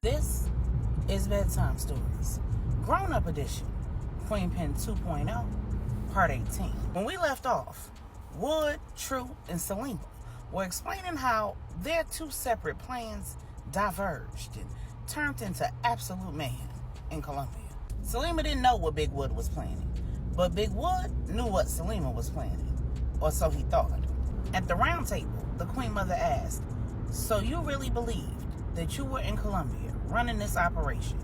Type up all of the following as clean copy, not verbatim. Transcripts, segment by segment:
This is Bedtime Stories, Grownup Edition, Queenpin 2.0, Part 18. When we left off, Wood, Tru, and Selima were explaining how their two separate plans diverged and turned into absolute mayhem in Colombia. Selima didn't know what Big Wood was planning, but Big Wood knew what Selima was planning, or so he thought. At the round table, the Queen Mother asked, "So you really believed that you were in Colombia running this operation,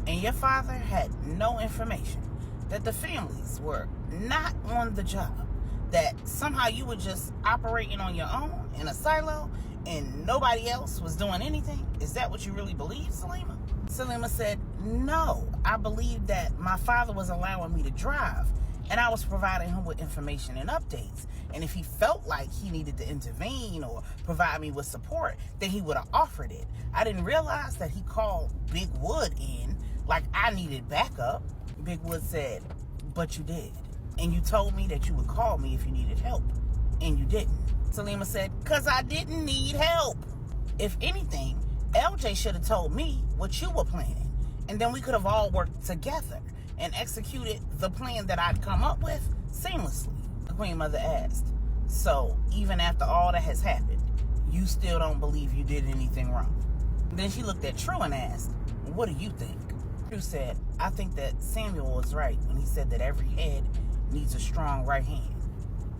and your father had no information, that the families were not on the job, that somehow you were just operating on your own in a silo and nobody else was doing anything? Is that what you really believe, Selima?" Selima said, "No, I believed that my father was allowing me to drive, and I was providing him with information and updates. And if he felt like he needed to intervene or provide me with support, then he would have offered it. I didn't realize that he called Big Wood in like I needed backup." Big Wood said, "But you did. And you told me that you would call me if you needed help. And you didn't." Selima said, "Because I didn't need help. If anything, LJ should have told me what you were planning. And then we could have all worked together and executed the plan that I'd come up with seamlessly." The Queen Mother asked, "So even after all that has happened, you still don't believe you did anything wrong?" Then she looked at Tru and asked, "What do you think?" Tru said, "I think that Samuel was right when he said that every head needs a strong right hand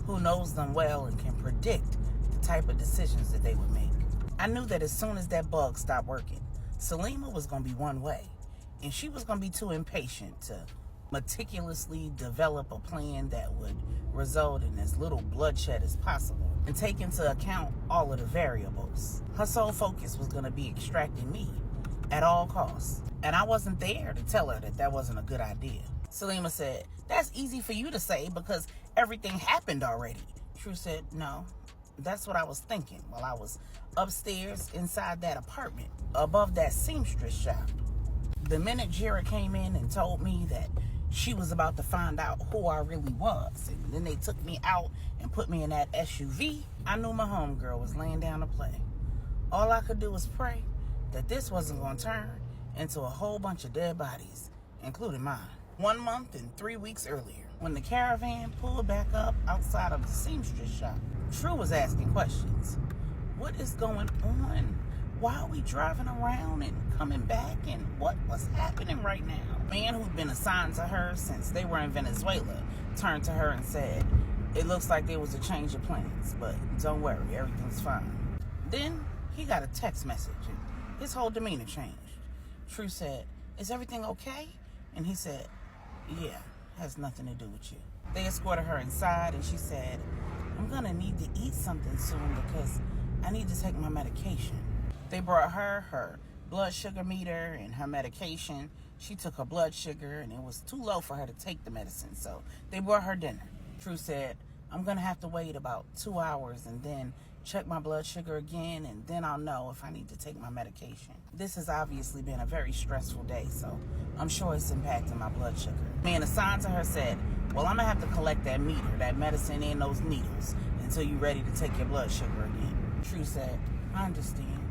who knows them well and can predict the type of decisions that they would make. I knew that as soon as that bug stopped working, Selima was going to be one way, and she was going to be too impatient to meticulously develop a plan that would result in as little bloodshed as possible and take into account all of the variables. Her sole focus was going to be extracting me at all costs, and I wasn't there to tell her that that wasn't a good idea." Selima said, "That's easy for you to say because everything happened already." Tru said, "No, that's what I was thinking while I was upstairs inside that apartment above that seamstress shop. The minute Jira came in and told me that she was about to find out who I really was, and then they took me out and put me in that SUV, I knew my homegirl was laying down to play. All I could do was pray that this wasn't going to turn into a whole bunch of dead bodies, including mine." 1 month and 3 weeks earlier, when the caravan pulled back up outside of the seamstress shop, Tru was asking questions. "What is going on? Why are we driving around and coming back? And what was happening right now?" A man who'd been assigned to her since they were in Venezuela turned to her and said, "It looks like there was a change of plans, but don't worry, everything's fine." Then he got a text message and his whole demeanor changed. Tru said, "Is everything okay?" And he said, "Yeah, has nothing to do with you." They escorted her inside and she said, "I'm gonna need to eat something soon because I need to take my medication." They brought her blood sugar meter and her medication. She took her blood sugar and it was too low for her to take the medicine, so they brought her dinner. Tru said, "I'm gonna have to wait about 2 hours and then check my blood sugar again, and then I'll know if I need to take my medication. This has obviously been a very stressful day, so I'm sure it's impacting my blood sugar." The man assigned to her said, "Well, I'm gonna have to collect that meter, that medicine and those needles until you're ready to take your blood sugar again." Tru said, "I understand.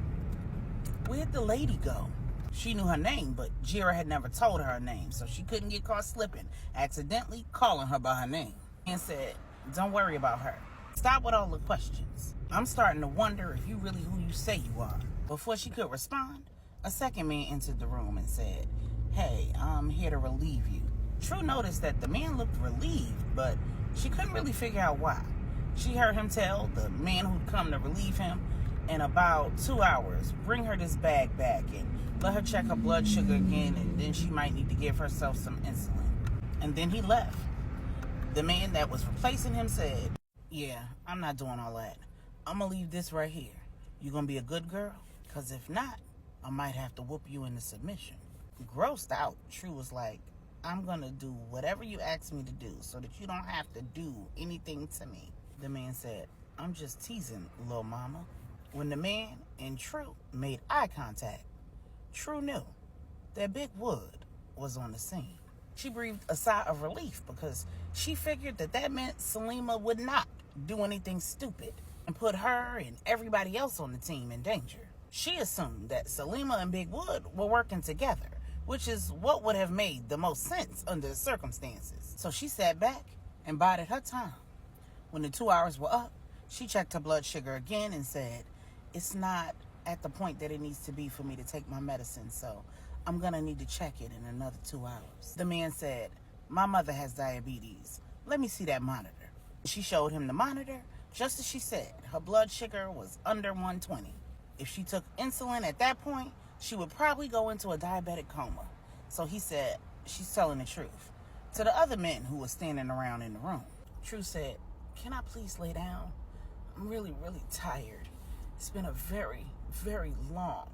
Where'd the lady go?" She knew her name, but Jira had never told her name, so she couldn't get caught slipping, accidentally calling her by her name. And said, "Don't worry about her. Stop with all the questions. I'm starting to wonder if you really who you say you are." Before she could respond, a second man entered the room and said, "Hey, I'm here to relieve you." Tru noticed that the man looked relieved, but she couldn't really figure out why. She heard him tell the man who'd come to relieve him, "In about 2 hours, bring her this bag back and let her check her blood sugar again, and then she might need to give herself some insulin." And then he left. The man that was replacing him said, "Yeah, I'm not doing all that. I'm going to leave this right here. You going to be a good girl? Because if not, I might have to whoop you into submission." Grossed out, Tru was like, "I'm going to do whatever you ask me to do so that you don't have to do anything to me." The man said, "I'm just teasing, little mama." When the man and Tru made eye contact, Tru knew that Big Wood was on the scene. She breathed a sigh of relief because she figured that that meant Selima would not do anything stupid and put her and everybody else on the team in danger. She assumed that Salima and Big Wood were working together, which is what would have made the most sense under the circumstances. So she sat back and bided her time. When the 2 hours were up, she checked her blood sugar again and said, "It's not at the point that it needs to be for me to take my medicine, so I'm going to need to check it in another 2 hours." The man said, "My mother has diabetes. Let me see that monitor." She showed him the monitor. Just as she said, her blood sugar was under 120. If she took insulin at that point, she would probably go into a diabetic coma. So he said, "She's telling the truth." To the other men who were standing around in the room, Tru said, "Can I please lay down? I'm really, really tired. It's been a very, very long,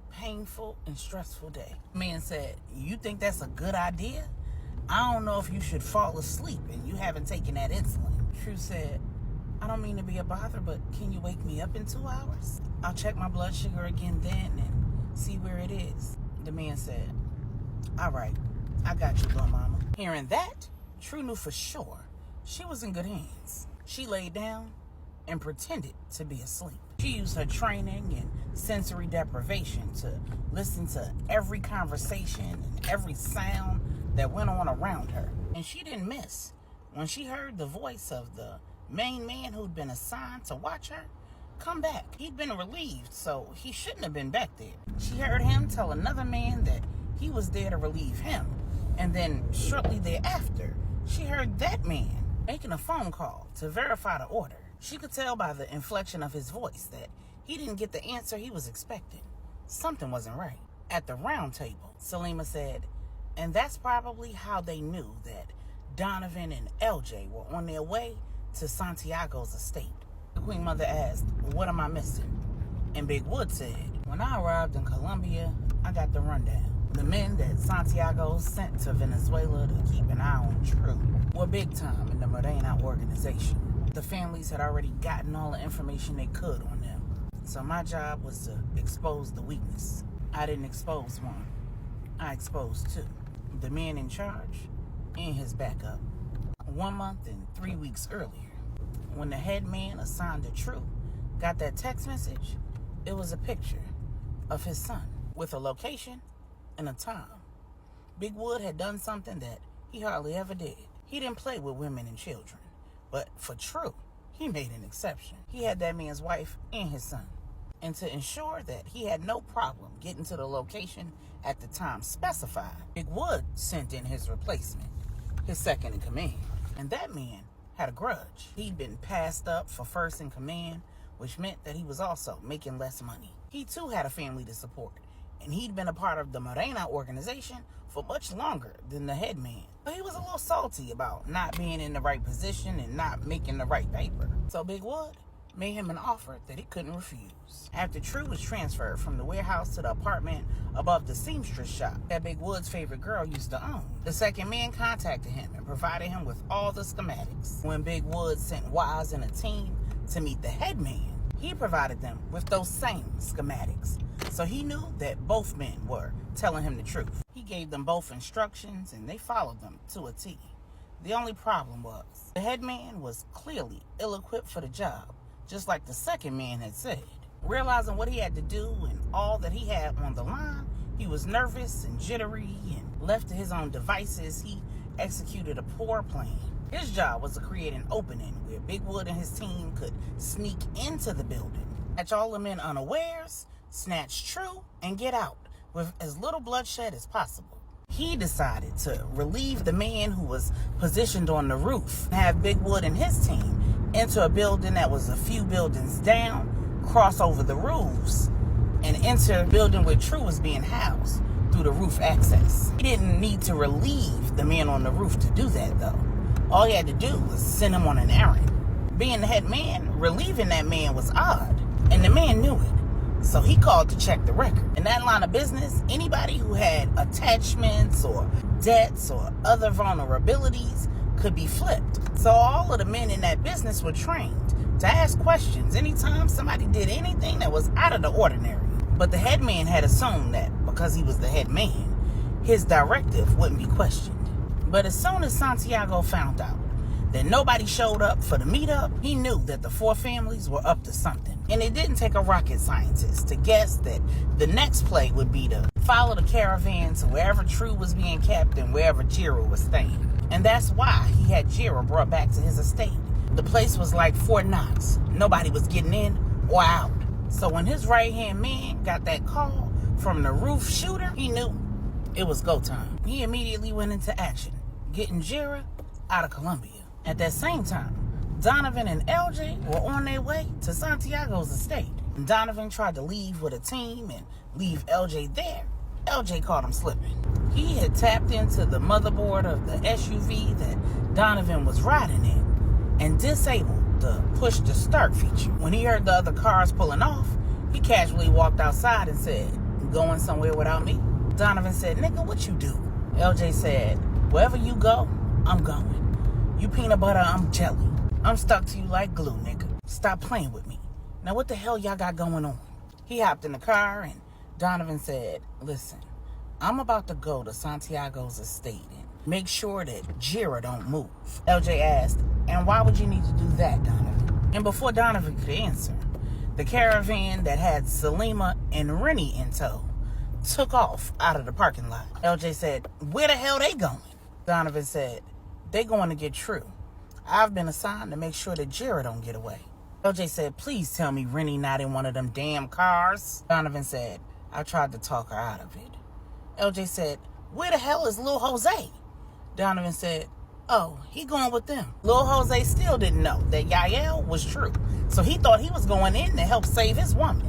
painful, and stressful day." The man said, "You think that's a good idea? I don't know if you should fall asleep and you haven't taken that insulin." Tru said, "I don't mean to be a bother, but can you wake me up in 2 hours? I'll check my blood sugar again then and see where it is." The man said, "All right, I got you, little mama." Hearing that, Tru knew for sure she was in good hands. She laid down and pretended to be asleep. She used her training and sensory deprivation to listen to every conversation and every sound that went on around her. And she didn't miss when she heard the voice of the main man who'd been assigned to watch her come back. He'd been relieved, so he shouldn't have been back there. She heard him tell another man that he was there to relieve him. And then shortly thereafter, she heard that man making a phone call to verify the order. She could tell by the inflection of his voice that he didn't get the answer he was expecting. Something wasn't right. At the round table, Salima said, and that's probably how they knew that Donovan and LJ were on their way to Santiago's estate. The Queen Mother asked, "What am I missing?" And Big Wood said, "When I arrived in Colombia, I got the rundown. The men that Santiago sent to Venezuela to keep an eye on Tru were big time in the Morena organization. The families had already gotten all the information they could on them. So my job was to expose the weakness. I didn't expose one. I exposed two. The man in charge and his backup. 1 month and 3 weeks earlier, when the head man assigned to Tru got that text message, it was a picture of his son with a location and a time. Big Wood had done something that he hardly ever did. He didn't play with women and children. But for Tru, he made an exception. He had that man's wife and his son. And to ensure that he had no problem getting to the location at the time specified, Big Wood sent in his replacement, his second in command. And that man had a grudge. He'd been passed up for first in command, which meant that he was also making less money. He too had a family to support, and he'd been a part of the Morena organization for much longer than the head man. But he was a little salty about not being in the right position and not making the right paper. So Big Wood made him an offer that he couldn't refuse. After Tru was transferred from the warehouse to the apartment above the seamstress shop that Big Wood's favorite girl used to own, the second man contacted him and provided him with all the schematics. When Big Wood sent Wise and a team to meet the head man, he provided them with those same schematics. So he knew that both men were telling him the truth. He gave them both instructions and they followed them to a T. The only problem was the head man was clearly ill-equipped for the job, just like the second man had said. Realizing what he had to do and all that he had on the line, he was nervous and jittery, and left to his own devices, he executed a poor plan. His job was to create an opening where Big Wood and his team could sneak into the building, catch all the men unawares, snatch Tru, and get out with as little bloodshed as possible. He decided to relieve the man who was positioned on the roof and have Big Wood and his team enter a building that was a few buildings down, cross over the roofs, and enter a building where Tru was being housed through the roof access. He didn't need to relieve the man on the roof to do that, though. All he had to do was send him on an errand. Being the head man, relieving that man was odd, and the man knew it. So he called to check the record. In that line of business, anybody who had attachments or debts or other vulnerabilities could be flipped. So all of the men in that business were trained to ask questions anytime somebody did anything that was out of the ordinary. But the head man had assumed that because he was the head man, his directive wouldn't be questioned. But as soon as Santiago found out that nobody showed up for the meetup, he knew that the four families were up to something. And it didn't take a rocket scientist to guess that the next play would be to follow the caravan to wherever Tru was being kept and wherever Jira was staying. And that's why he had Jira brought back to his estate. The place was like Fort Knox. Nobody was getting in or out. So when his right-hand man got that call from the roof shooter, he knew it was go time. He immediately went into action, getting Jira out of Colombia. At that same time, Donovan and LJ were on their way to Santiago's estate. Donovan tried to leave with a team and leave LJ there. LJ caught him slipping. He had tapped into the motherboard of the SUV that Donovan was riding in and disabled the push to start feature. When he heard the other cars pulling off, he casually walked outside and said, "Going somewhere without me?" Donovan said, "Nigga, what you do?" LJ said, "Wherever you go, I'm going. You peanut butter, I'm jelly. I'm stuck to you like glue, nigga. Stop playing with me. Now what the hell y'all got going on?" He hopped in the car and Donovan said, "Listen, I'm about to go to Santiago's estate and make sure that Jira don't move." LJ asked, "And why would you need to do that, Donovan?" And before Donovan could answer, the caravan that had Salima and Rennie in tow took off out of the parking lot. LJ said, "Where the hell they going?" Donovan said, "They going to get Tru. I've been assigned to make sure that Jira don't get away." LJ said, "Please tell me Rennie not in one of them damn cars." Donovan said, "I tried to talk her out of it." LJ said, "Where the hell is Lil Jose?" Donovan said, "Oh, he going with them." Lil Jose still didn't know that Yael was Tru, so he thought he was going in to help save his woman.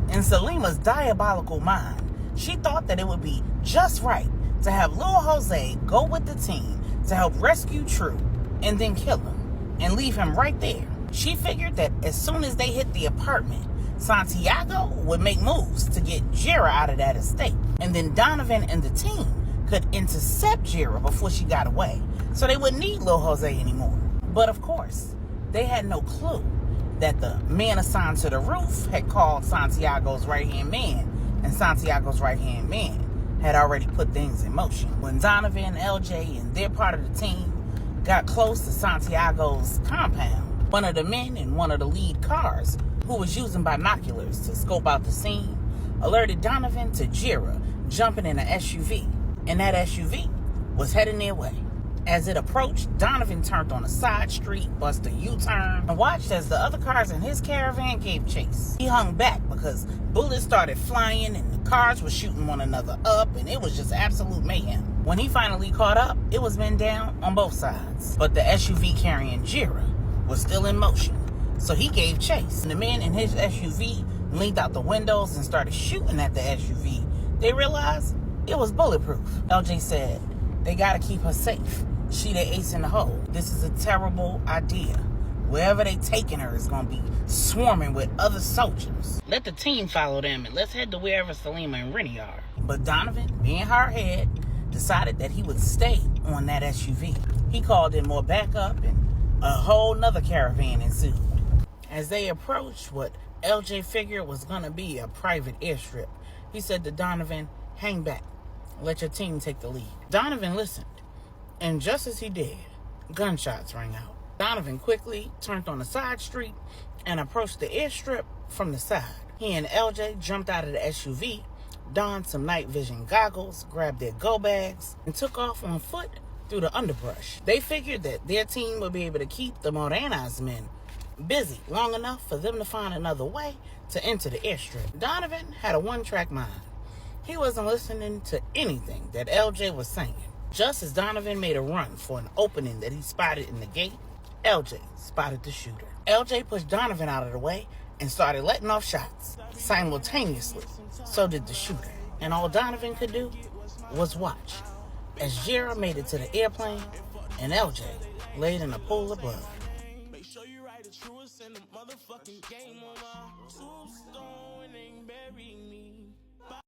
In Salima's diabolical mind, she thought that it would be just right to have Lil Jose go with the team to help rescue Tru and then kill him and leave him right there. She figured that as soon as they hit the apartment, Santiago would make moves to get Jira out of that estate. And then Donovan and the team could intercept Jira before she got away, so they wouldn't need Lil Jose anymore. But of course, they had no clue that the man assigned to the roof had called Santiago's right-hand man, and Santiago's right-hand man had already put things in motion. When Donovan, LJ, and their part of the team got close to Santiago's compound, one of the men in one of the lead cars, who was using binoculars to scope out the scene, alerted Donovan to Jira jumping in an SUV, and that SUV was heading their way. As it approached, Donovan turned on a side street, bust a U-turn, and watched as the other cars in his caravan gave chase. He hung back because bullets started flying and the cars were shooting one another up, and it was just absolute mayhem. When he finally caught up, it was men down on both sides. But the SUV carrying Jira was still in motion, so he gave chase. And the men in his SUV leaned out the windows and started shooting at the SUV. They realized it was bulletproof. LJ said, "They gotta keep her safe. She the ace in the hole. This is a terrible idea. Wherever they taking her is gonna be swarming with other soldiers. Let the team follow them and let's head to wherever Salima and Rennie are." But Donovan, being hardhead, decided that he would stay on that SUV. He called in more backup and a whole nother caravan ensued. As they approached what LJ figured was gonna be a private airstrip, he said to Donovan, "Hang back. Let your team take the lead." Donovan listened, and just as he did, gunshots rang out. Donovan quickly turned on a side street and approached the airstrip from the side. He and LJ jumped out of the SUV, donned some night vision goggles, grabbed their go bags, and took off on foot through the underbrush. They figured that their team would be able to keep the Morena's men busy long enough for them to find another way to enter the airstrip. Donovan had a one-track mind. He wasn't listening to anything that LJ was saying. Just as Donovan made a run for an opening that he spotted in the gate, LJ spotted the shooter. LJ pushed Donovan out of the way and started letting off shots. Simultaneously, so did the shooter. And all Donovan could do was watch as Jira made it to the airplane and LJ laid in a pool of blood. Make sure you write the truest in the motherfucking game on my tombstone and bury me.